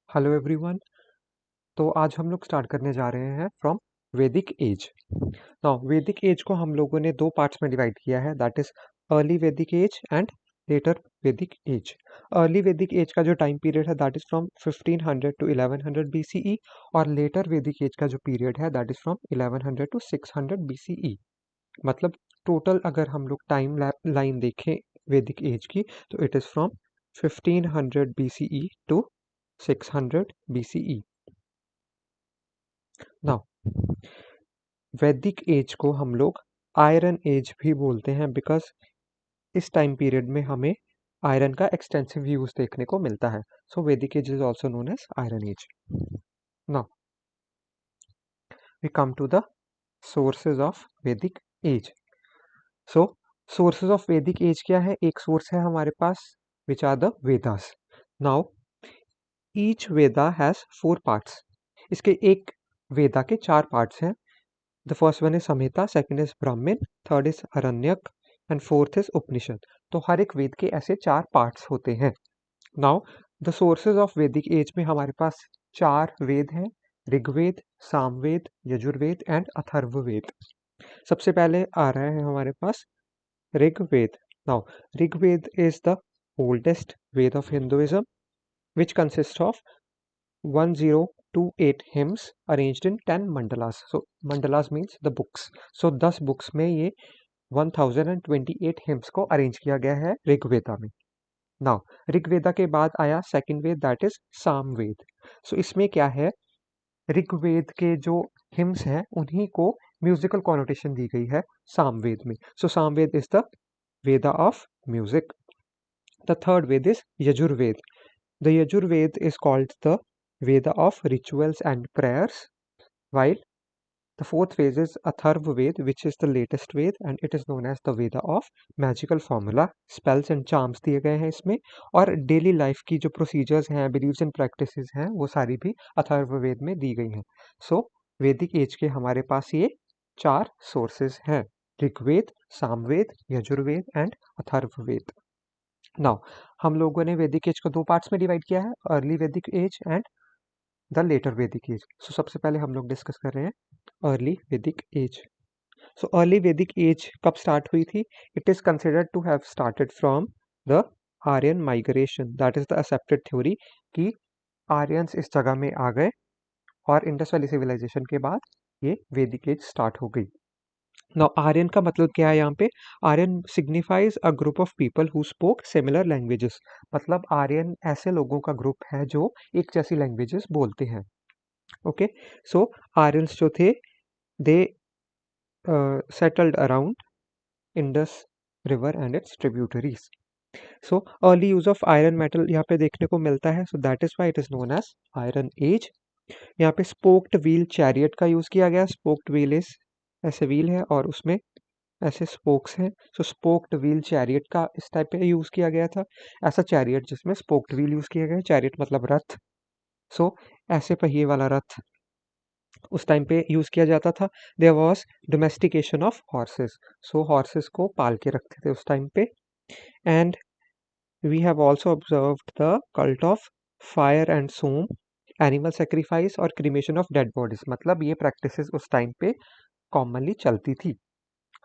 Hello everyone. तो आज हम लोग स्टार्ट करने जा रहे हैं फ्रॉम वैदिक एज। नाउ वैदिक एज को हम लोगों ने दो पार्ट्स में डिवाइड किया है, that is early Vedic age and later Vedic age. Early Vedic age का जो टाइम पीरियड है that is from 1500 to 1100 BCE, और लेटर वैदिक एज का जो पीरियड है that is from 1100 to 600 BCE. मतलब टोटल अगर हम लोग टाइम लाइन देखें वैदिक एज की, तो it is from 1500 BCE to 600 BCE. Now Vedic age को हम लोग आयरन एज भी बोलते हैं, बिकॉज इस टाइम पीरियड में हमें आयरन का एक्सटेंसिव यूज देखने को मिलता है। So Vedic age is also known as iron age. Now we come to the sources of Vedic age. So sources of Vedic age क्या है? एक सोर्स है हमारे पास which are the Vedas. Now each Veda has 4 parts. इसके एक वेदा के 4 parts हैं। The first one is Samhita, second is Brahmin, third is Aranyak and fourth is Upanishad. तो हर एक वेद के ऐसे 4 पार्ट्स होते हैं। Now the sources of Vedic age में हमारे पास 4 वेद हैं, ऋग्वेद, सामवेद, यजुर्वेद एंड अथर्ववेद। सबसे पहले आ रहा है हमारे पास Rigveda. Now Rigveda is the oldest Veda of Hinduism which consist of 1028 hymns arranged in 10 mandalas. So mandalas means the books. So 10 books में ये 1028 hymns को अरेंज किया गया है ऋग्वेदा में। नाउ ऋग्वेदा के बाद आया second Veda that is Samaveda. So इसमें क्या है, ऋग्वेद के जो हिम्स हैं उन्हीं को म्यूजिकल कॉनोटेशन दी गई है सामवेद में। So Samaveda is the Veda of music. The third Veda is Yajurveda. The Yajurved is called the Veda of rituals and prayers, while the fourth Veda is Atharvaved, which is the latest Ved and it is known as the Veda of magical formula. Spells and charms दिए गए हैं इसमें, और daily life की जो procedures हैं, beliefs and practices हैं, वो सारी भी अथर्ववेद में दी गई हैं। सो वैदिक एज के हमारे पास ये 4 सोर्सेज हैं, ऋग्वेद, सामवेद, यजुर्वेद एंड अथर्ववेद। नाउ हम लोगों ने वैदिक एज को 2 पार्ट्स में डिवाइड किया है, early Vedic age and the letter Vedic age. सो सबसे पहले हम लोग डिस्कस कर रहे हैं early Vedic age. So early Vedic age कब स्टार्ट हुई थी? It is considered to have started from the Aryan migration, that is the accepted theory कि आर्यंस इस जगह में आ गए और इंडस वैली सिविलाइजेशन के बाद ये वैदिक एज स्टार्ट हो गई। नाउ आर्यन का मतलब क्या है यहाँ पे? Aryan signifies a group of people who spoke similar languages. मतलब आर्यन ऐसे लोगों का ग्रुप है जो एक जैसी लैंग्वेजेस बोलते हैं। ओके, सो आर्यंस जो थे they settled around Indus river and its tributaries. So early use of iron metal यहाँ पे देखने को मिलता है, so that is why it is known as iron age. यहाँ पे स्पोक्ड व्हील चैरियट का यूज किया गया। स्पोक्ड व्हील इज ऐसे व्हील है और उसमें ऐसे स्पोक्स हैं। सो स्पोक्ड व्हील चैरियट का इस टाइप पे यूज किया गया था, ऐसा चैरियट जिसमें स्पोक्ड व्हील यूज किया गया है। चैरियट मतलब रथ। सो ऐसे पहिए वाला रथ उस टाइम पे यूज किया जाता था। There was domestication of horses. So horses को पाल के रखते थे उस टाइम पे। And we have also observed the cult of fire and soma, animal sacrifice और क्रीमेशन ऑफ डेड बॉडीज। मतलब ये प्रैक्टिसेस उस टाइम पे कॉमनली चलती थी।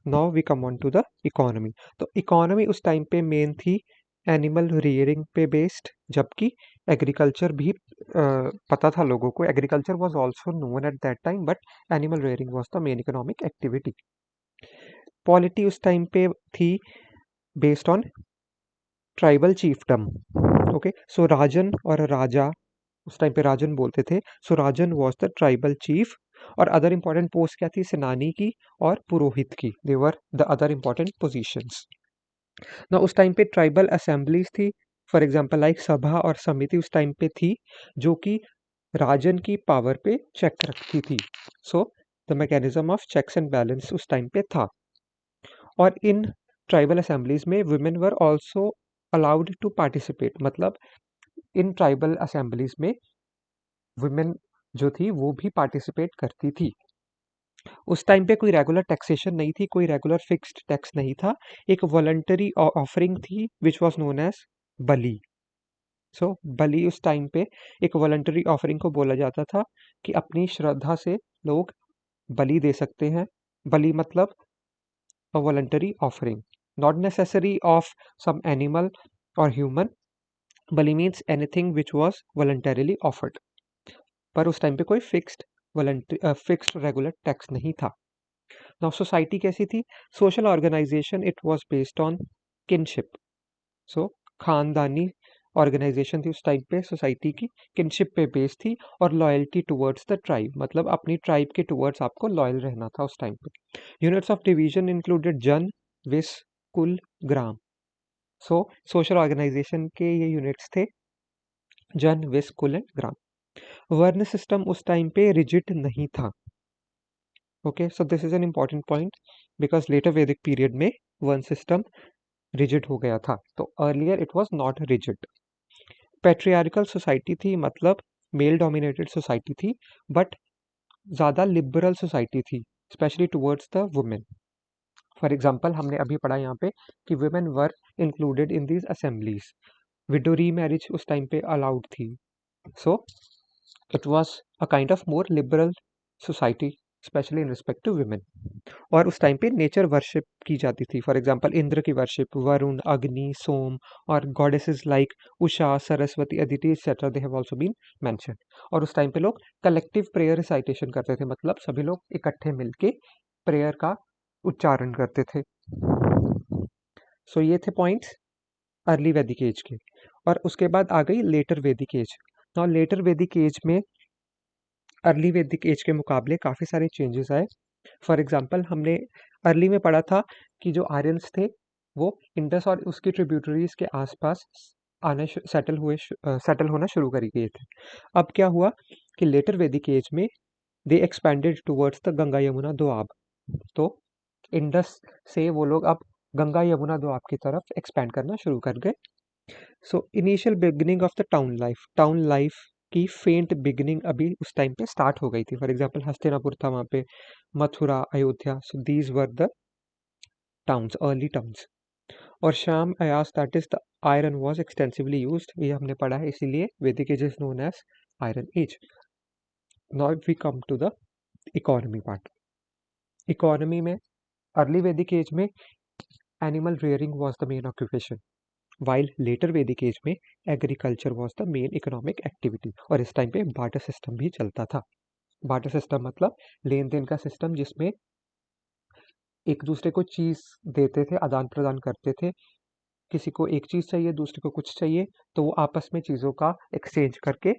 Now we come on to the economy. तो इकोनॉमी उस टाइम पे मेन थी एनिमल रियरिंग पे बेस्ड, जबकि एग्रीकल्चर भी पता था लोगों को। Agriculture was also known at that time, but animal rearing was the main economic activity. Polity उस टाइम पे थी based on tribal chiefdom. Okay, so राजन और राजा, उस टाइम पे राजन बोलते थे। So rajan was the tribal chief. और अदर इंपॉर्टेंट पोस्ट क्या थी? सेनानी की और पुरोहित की। They were the other important positions. ना उस टाइम पे ट्राइबल असेंबलीज थी, फॉर एग्जांपल लाइक सभा और समिति उस टाइम पे थी, जो कि राजन की पावर पे चेक रखती थी। So the mechanism of checks and balance उस टाइम पे था। और इन ट्राइबल असेंबलीज में women were also allowed to participate. मतलब इन ट्राइबल असेंबलीज में वुमेन जो थी वो भी पार्टिसिपेट करती थी। उस टाइम पे कोई रेगुलर टैक्सेशन नहीं थी, कोई रेगुलर फिक्स्ड टैक्स नहीं था। एक वॉलंटरी ऑफरिंग थी विच वाज नोन एज बलि। सो बलि उस टाइम पे एक वॉलंटरी ऑफरिंग को बोला जाता था कि अपनी श्रद्धा से लोग बलि दे सकते हैं। बलि मतलब a voluntary offering, not necessary of some animal or human. Bali means anything which was voluntarily offered. पर उस टाइम पे कोई फिक्स्ड रेगुलर टैक्स नहीं था। नाउ सोसाइटी कैसी थी? Social organization it was based on kinship. So खानदानी organization थी उस टाइम पे, सोसाइटी की किनशिप पे बेस्ड थी और लॉयल्टी टुवर्ड्स द ट्राइब, मतलब अपनी ट्राइब के टुवर्ड्स आपको लॉयल रहना था उस टाइम पे। यूनिट्स ऑफ डिवीजन इंक्लूडेड जन, विस, कुल, ग्राम। सो सोशल ऑर्गेनाइजेशन के ये यूनिट्स थे जन, विस, कुल एंड ग्राम। वर्ण सिस्टम उस टाइम पे रिजिड नहीं था। Okay, so this is an important point because later Vedic period में वर्ण सिस्टम रिजिड हो गया था, तो earlier it was not rigid. Patriarchal society थी, मतलब मेल डोमिनेटेड सोसाइटी थी, बट ज़्यादा लिबरल सोसाइटी थी, specially towards the women. For example हमने अभी पढ़ा यहाँ पे कि women were included in these assemblies. Widow remarriage उस टाइम पे अलाउड थी। So it was a kind of more liberal society, specially in respect to women. और उस टाइम पे नेचर वर्शिप की जाती थी। फॉर एग्जाम्पल इंद्र की वर्शिप, वरुण, अग्नि, सोम और goddesses like Usha, Saraswati, Aditi etcetera they have also been mentioned. और उस टाइम पे लोग कलेक्टिव प्रेयर रिसाइटेशन करते थे, मतलब सभी लोग इकट्ठे मिलके प्रेयर का उच्चारण करते थे। सो ये थे पॉइंट्स अर्ली वैदिक एज के। और उसके बाद आ गई letter Vedic age. Now later Vedic age में अर्ली वैदिक एज के मुकाबले काफ़ी सारे चेंजेस आए। फॉर एग्जांपल हमने अर्ली में पढ़ा था कि जो आर्यंस थे वो इंडस और उसकी ट्रिब्यूटरीज के आसपास सेटल होना शुरू कर गए थे। अब क्या हुआ कि लेटर वैदिक एज में they expanded towards the Ganga Yamuna Doab. तो इंडस से वो लोग अब गंगा यमुना दोआब की तरफ एक्सपेंड करना शुरू कर गए। So initial beginning of the town life की फेंट बिगिनिंग अभी उस टाइम पे स्टार्ट हो गई थी। फॉर एग्जांपल हस्तिनापुर था वहाँ पे, Mathura, Ayodhya, so these were the towns, early towns. और शाम अयास that is the iron was extensively used, ये हमने पढ़ा है, इसीलिए Vedic age is known as iron age. Now we come to the economy part. Economy में अर्ली वैदिक एज में animal rearing was the main occupation, while later Vedic age में agriculture was the main economic activity. और इस time पे barter system भी चलता था। Barter system मतलब लेन देन का सिस्टम, जिसमें एक दूसरे को चीज़ देते थे, आदान प्रदान करते थे। किसी को एक चीज़ चाहिए, दूसरे को कुछ चाहिए, तो वो आपस में चीज़ों का एक्सचेंज करके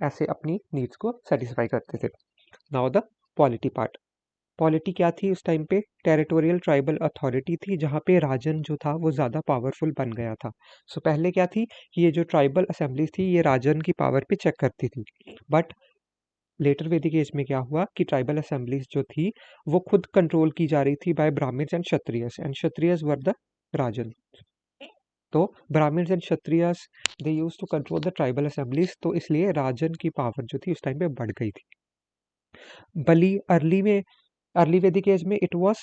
ऐसे अपनी नीड्स को सेटिस्फाई करते थे। Now the polity part. Polity क्या थी उस टाइम पे? टेरिटोरियल ट्राइबल अथॉरिटी थी, जहाँ पे राजन जो था वो ज़्यादा पावरफुल बन गया था। सो पहले क्या थी कि ये जो ट्राइबल असेंबलीज थी ये राजन की पावर पे चेक करती थी, बट लेटर वैदिक एज में क्या हुआ कि ट्राइबल असेंबलीज जो थी वो खुद कंट्रोल की जा रही थी by Brahmans and Kshatriyas were the rajan. तो Brahmans and Kshatriyas they use to control the tribal assemblies, तो इसलिए राजन की पावर जो थी उस टाइम पे बढ़ गई थी। बलि अर्ली वैदिक एज में it was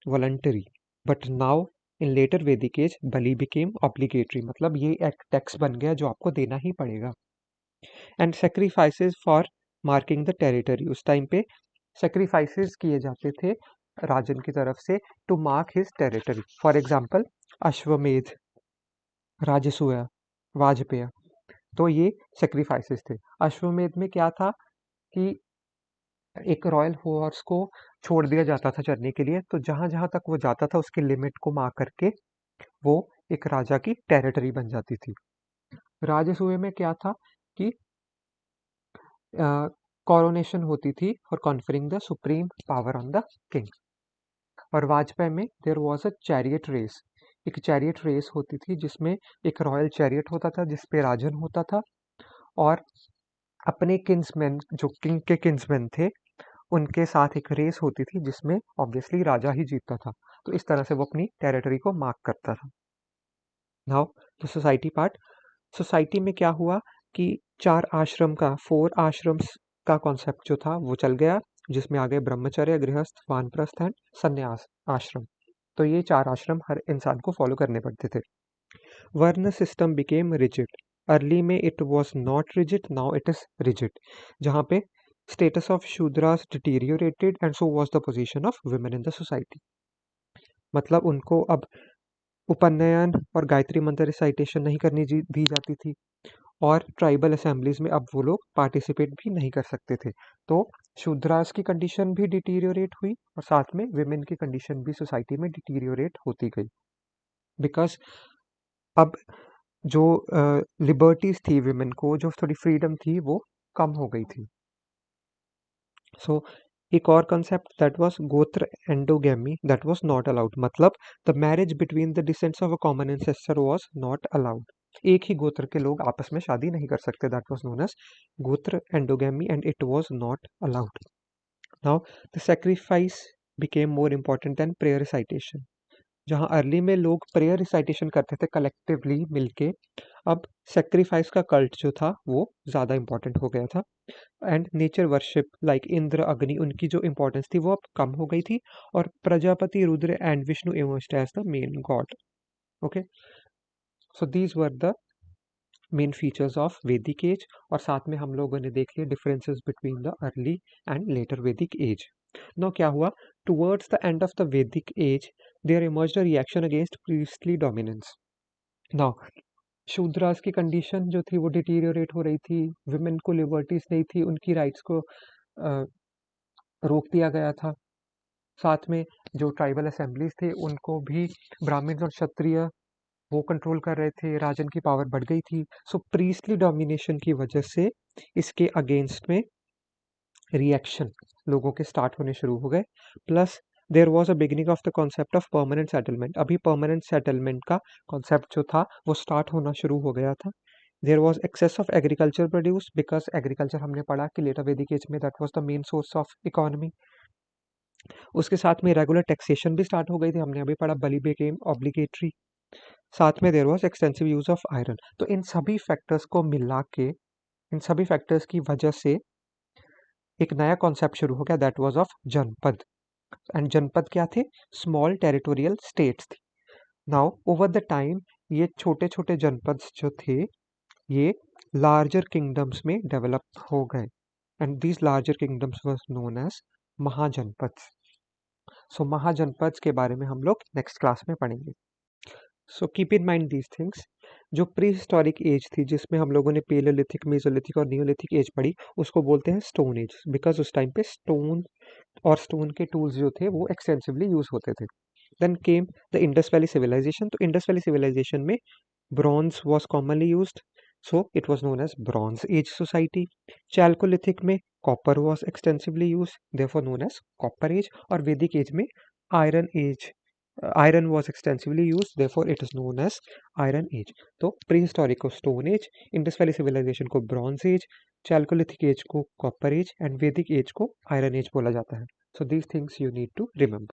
voluntary, but now in later Vedic age बलि बिकेम ऑब्लिगेटरी, मतलब ये एक टैक्स बन गया जो आपको देना ही पड़ेगा। And sacrifices for marking the territory, उस टाइम पे सेक्रीफाइसेस किए जाते थे राजन की तरफ से to mark his territory. For example Ashvamedha, Rajasuya, वाजपेय, तो ये सेक्रीफाइसेस थे। अश्वमेध में क्या था कि एक रॉयल हॉर्स को छोड़ दिया जाता था चरने के लिए, तो जहां जहां तक वो जाता था उसके लिमिट को मार्क करके वो एक राजा की टेरिटरी बन जाती थी। राजसूय में क्या था कि कोरोनेशन होती थी for conferring the supreme power on the king. और वाजपेयी में there was a chariot race, एक चैरियट रेस होती थी जिसमें एक रॉयल चैरियट होता था जिसपे राजन होता था और अपने किन्समैन जो किंग के किन्समैन थे उनके साथ एक रेस होती थी जिसमें ऑब्वियसली राजा ही जीतता था। तो इस तरह से वो अपनी टेरिटरी को मार्क करता था। Now the society part. Society में क्या हुआ कि फोर आश्रम्स का कॉन्सेप्ट जो था वो चल गया, जिसमें आ गए ब्रह्मचर्य, गृहस्थ, वानप्रस्थ एंड संन्यास आश्रम। तो ये 4 आश्रम हर इंसान को फॉलो करने पड़ते थे। Varna system became rigid. Early में it was not rigid, now it is rigid, जहाँ पे status of Shudras deteriorated and so was the position of women in the society. मतलब उनको अब उपनयन और गायत्री मंत्र रिसाइटेशन नहीं करनी दी जाती थी, और ट्राइबल असेंबलीज में अब वो लोग पार्टिसिपेट भी नहीं कर सकते थे। तो शूद्रास की कंडीशन भी डिटीरियोरेट हुई और साथ में विमेन की कंडीशन भी सोसाइटी में डिटीरियोरेट होती गई, बिकॉज अब जो लिबर्टीज थी विमेन को, जो थोड़ी फ्रीडम थी, वो कम हो गई थी। सो एक और concept that was gotra endogamy that was not allowed, मतलब the marriage between the descents of a common ancestor was not allowed. एक ही गोत्र के लोग आपस में शादी नहीं कर सकते, दैट वाज नोन एज गोत्र endogamy and it was not allowed. Now the sacrifice became more important then prayer recitation. जहाँ अर्ली में लोग प्रेयर रिसाइटेशन करते थे कलेक्टिवली मिलके, अब सेक्रीफाइस का कल्ट जो था वो ज़्यादा इम्पोर्टेंट हो गया था। And nature worship like Indra अग्नि, उनकी जो इम्पोर्टेंस थी वो अब कम हो गई थी, और Prajapati Rudra and Vishnu emerged as the main god. Okay, so these were the main features of Vedic age, और साथ में हम लोगों ने देख लिया differences between the early and later Vedic age. Now क्या हुआ, towards the end of the Vedic age there emerged a reaction against priestly dominance. Now Shudras की कंडीशन जो थी वो डिटीरियोरेट हो रही थी, विमेन को लिबर्टीज नहीं थी, उनकी राइट्स को रोक दिया गया था। साथ में जो ट्राइबल असेंबलीज थे उनको भी ब्राह्मण और क्षत्रिय वो कंट्रोल कर रहे थे, राजन की पावर बढ़ गई थी। सो प्रीस्टली डोमिनेशन की वजह से इसके अगेंस्ट में रिएक्शन लोगों के स्टार्ट होने शुरू हो गए। Plus there was a beginning of the concept of permanent settlement. अभी परमानेंट सेटलमेंट का कॉन्सेप्ट जो था वो स्टार्ट होना शुरू हो गया था। There was excess of agriculture produce, because agriculture हमने पढ़ा कि लेटर वैदिक एज में that was the main source of economy. उसके साथ में रेगुलर टैक्सेशन भी स्टार्ट हो गई थी, हमने अभी पढ़ा बली बिकेम ऑब्लिगेटरी। साथ में there was extensive use of iron. तो इन सभी फैक्टर्स को मिला के, इन सभी फैक्टर्स की वजह से एक नया कॉन्सेप्ट शुरू हो गया, दैट वाज ऑफ जनपद। एंड जनपद क्या थे, स्मॉल टेरिटोरियल स्टेट्स थी। नाउ ओवर द टाइम ये छोटे छोटे जनपद जो थे ये लार्जर किंगडम्स में डेवलप हो गए, and these larger kingdoms was known as Mahajanapada. So Mahajanapada के बारे में हम लोग नेक्स्ट क्लास में पढ़ेंगे। So keep in mind these things. जो प्री हिस्टोरिक एज थी जिसमें हम लोगों ने पेलोलिथिक, मेसोलिथिक और नियोलिथिक एज पढ़ी, उसको बोलते हैं स्टोन एज, बिकॉज उस टाइम पे स्टोन और स्टोन के टूल्स जो थे वो एक्सटेंसिवली यूज होते थे। Then came the Indus valley civilisation. तो इंडस वैली सिविलाइजेशन में bronze was commonly used, so it was known as bronze age society. Chalcolithic में copper was extensively use, therefore known as copper age. और Vedic age में iron age, iron was extensively use, therefore it is known as iron age. तो pre historic को stone age, Indus valley civilization को bronze age, chalcolithic age को copper age and Vedic age को iron age बोला जाता है। So these things you need to remember.